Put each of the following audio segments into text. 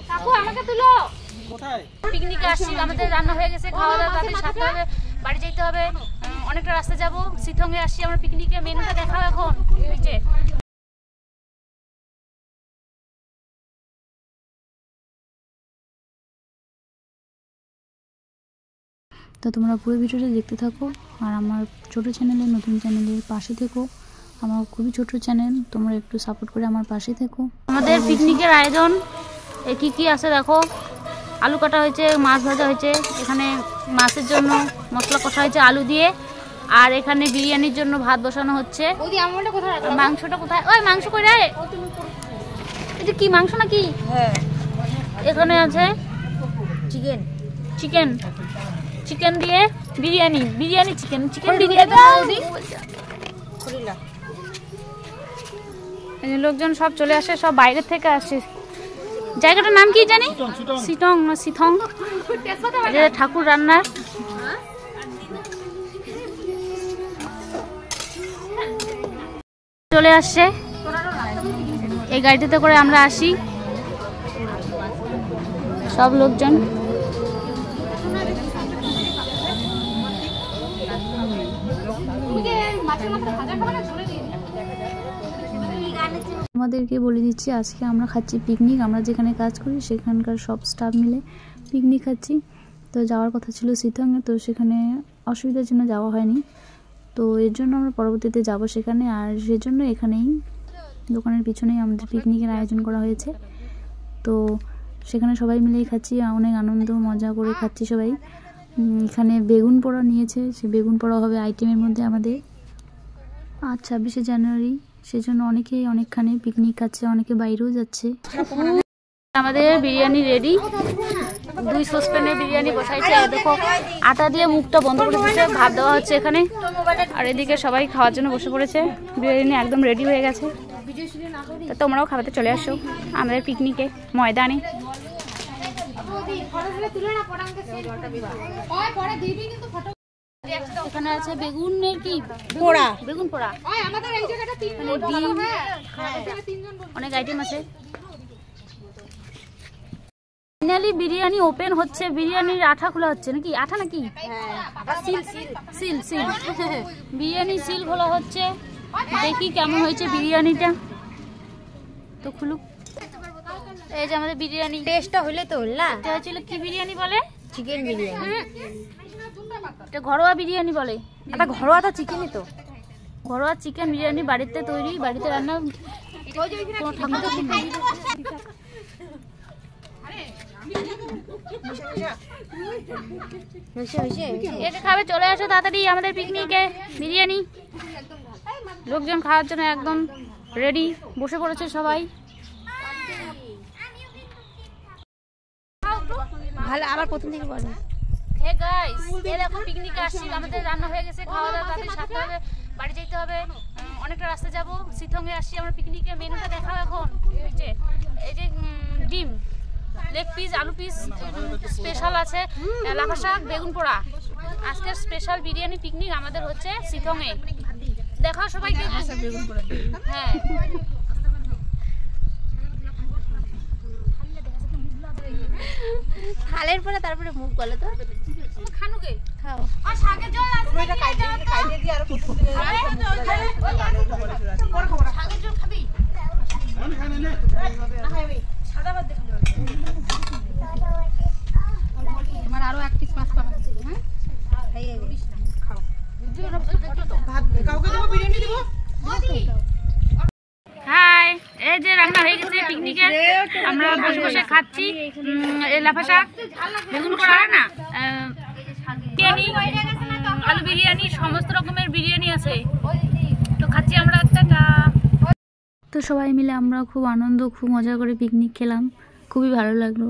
কাকু আমাকে তুলো। কোথায়? পিকনিকে আসছি, আমাদের রান্না হয়ে গেছে, খাওয়া দাওয়া তাড়াতাড়ি সারতে হবে, বাড়ি যেতে হবে, অনেকটা রাস্তা যাব। সিথংয়ে আসছি আমরা পিকনিকে, মেনুটা দেখাও এখন নিচে। তো তোমরা পুরো ভিডিওটা দেখতে থাকো আর আমার ছোট চ্যানেলে, নতুন চ্যানেলের পাশে থেকো। আমার খুবই ছোট চ্যানেল, তোমরা একটু সাপোর্ট করে আমার পাশে থেকো। আমাদের পিকনিকের আয়োজন কি কি আছে দেখো। আলু কাটা হয়েছে, মাছ ভাজা হয়েছে, এখানে মাছের জন্য মশলা কষা হয়েছে আলু দিয়ে, আর এখানে বিরিয়ানির জন্য ভাত বসানো হচ্ছে। মাংসটা কোথায়? ওই মাংস কই রে? এটা কি মাংস নাকি? হ্যাঁ, এখানে আছে চিকেন। চিকেন চিকেন দিয়ে বিরিয়ানি, বিরিয়ানি চিকেন, চিকেন বিরিয়ানি। লোকজন সব চলে আসে, সব বাইরের থেকে আসে। জায়গাটার নাম কি জানি? সিটং না সিথং, ঠাকুর রান্নার। চলে আসছে এই গাড়িতে করে আমরা আসি সব লোকজন। আমাদেরকে বলে দিচ্ছি আজকে আমরা খাচ্ছি পিকনিক। আমরা যেখানে কাজ করি সেখানকার সব স্টাফ মিলে পিকনিক খাচ্ছি। তো যাওয়ার কথা ছিল সিথংয়ে, তো সেখানে অসুবিধার জন্য যাওয়া হয়নি। তো এর জন্য আমরা পরবর্তীতে যাব সেখানে, আর সেজন্য এখানেই দোকানের পিছনেই আমাদের পিকনিকের আয়োজন করা হয়েছে। তো সেখানে সবাই মিলেই খাচ্ছি, অনেক আনন্দ মজা করে খাচ্ছি সবাই। এখানে বেগুন পোড়া নিয়েছে, সে বেগুন পোড়া হবে আইটেমের মধ্যে আমাদের। আজ 26শে জানুয়ারি, সেজন্য অনেকেই অনেকখানে পিকনিক খাচ্ছে, অনেকে বাইরেও যাচ্ছে। আমাদের বিরিয়ানি রেডি, 2 সসপ্যানে বিরিয়ানি বসাইছে। দেখো আটা দিয়ে মুখটা বন্ধ করে দিচ্ছে, ভাত দেওয়া হচ্ছে এখানে, আর এদিকে সবাই খাওয়ার জন্য বসে পড়েছে। বিরিয়ানি একদম রেডি হয়ে গেছে। তো তোমরাও খাওয়াতে চলে আসো আমাদের পিকনিকে ময়দানে। এখানে আছে বেগুনের কি পোড়া, বেগুন পোড়া, ডিম, অনেক আইটেম আছে। ফাইনালি বিরিয়ানি ওপেন হচ্ছে, বিরিয়ানির আঠা খোলা হচ্ছে নাকি? আঠা নাকি? সিল সিল বিরিয়ানি সিল খোলা হচ্ছে। দেখি কেমন হয়েছে বিরিয়ানিটা। তো খুলুক। এই যে আমাদের বিরিয়ানি টেস্টটা হইলে তো হল না। এটা হচ্ছিল কি বিরিয়ানি বলে? চিকেন বিরিয়ানি। এটা ঘরোয়া বিরিয়ানি বলে। এটা ঘরোয়া তো চিকেনই তো। ঘরোয়া চিকেন বিরিয়ানি বাড়িতে তৈরি, বাড়িতে রান্না। কোনো ঠাকুর খাবে, চলে আসো তাড়াতাড়ি আমাদের পিকনিকে। বিরিয়ানি লোকজন খাওয়ার জন্য একদম রেডি, বসে পড়েছে সবাই। ভালো, আবার প্রথম থেকে বলো। হে গাইস, এই দেখো পিকনিকে আসছি, আমাদের রান্না হয়ে গেছে, খাওয়া দাওয়া তাড়াতাড়ি সারতে হবে, বাড়ি যেতে হবে, অনেকটা রাস্তা যাব। সিথংয়ে আসছি আমরা পিকনিকে, মেনুটা দেখাও এখন নিচে। এই যে ডিম, লেগ পিস, আলু পিস স্পেশাল আছে, লাফা শাক, বেগুন পোড়া। আজকের স্পেশাল বিরিয়ানি পিকনিক আমাদের হচ্ছে সিথংয়ে। দেখাও সবাইকে। হ্যাঁ, থালের পরে তারপরে মুখ বলে তো খানুকে খাও। আর শাকের জল আছে, এটা কাইটে দি আর কুট কুট শাকের জল খাবি না? খাবি সাদা ভাত দেখো। আমার আরো এক পিস মাছ পাবা। হ্যাঁ, খাইয়ে দিস না, খাও। বুঝছো না? ভাত কাউকে দেব, বিরিয়ানি দেব। হাই, এই যে রান্না হয়ে গেছে পিকনিকে, আমরা বসে বসে খাচ্ছি। লাফা শাক, বেগুন পোড়া, না বিরিয়ানি, আলু বিরিয়ানি, সমস্ত রকমের বিরিয়ানি আছে। তো খাচ্ছি আমরা একটা। তো সবাই মিলে আমরা খুব আনন্দ, খুব মজা করে পিকনিক খেলাম, খুবই ভালো লাগলো।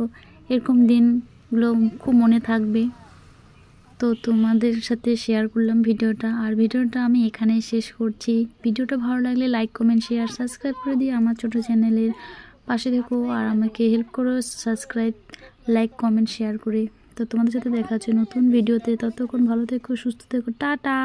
এরকম দিনগুলো খুব মনে থাকবে। তো তোমাদের সাথে শেয়ার করলাম ভিডিওটা, আর ভিডিওটা আমি এখানেই শেষ করছি। ভিডিওটা ভালো লাগলে লাইক, কমেন্ট, শেয়ার, সাবস্ক্রাইব করে দিয়ে আমার ছোট চ্যানেলের পাশে থেকো, আর আমাকে হেল্প করো সাবস্ক্রাইব, লাইক, কমেন্ট, শেয়ার করে। তো তোমাদের সাথে দেখা হচ্ছে নতুন ভিডিওতে। ততক্ষণ ভালো থেকো, সুস্থ থেকো, টাটা।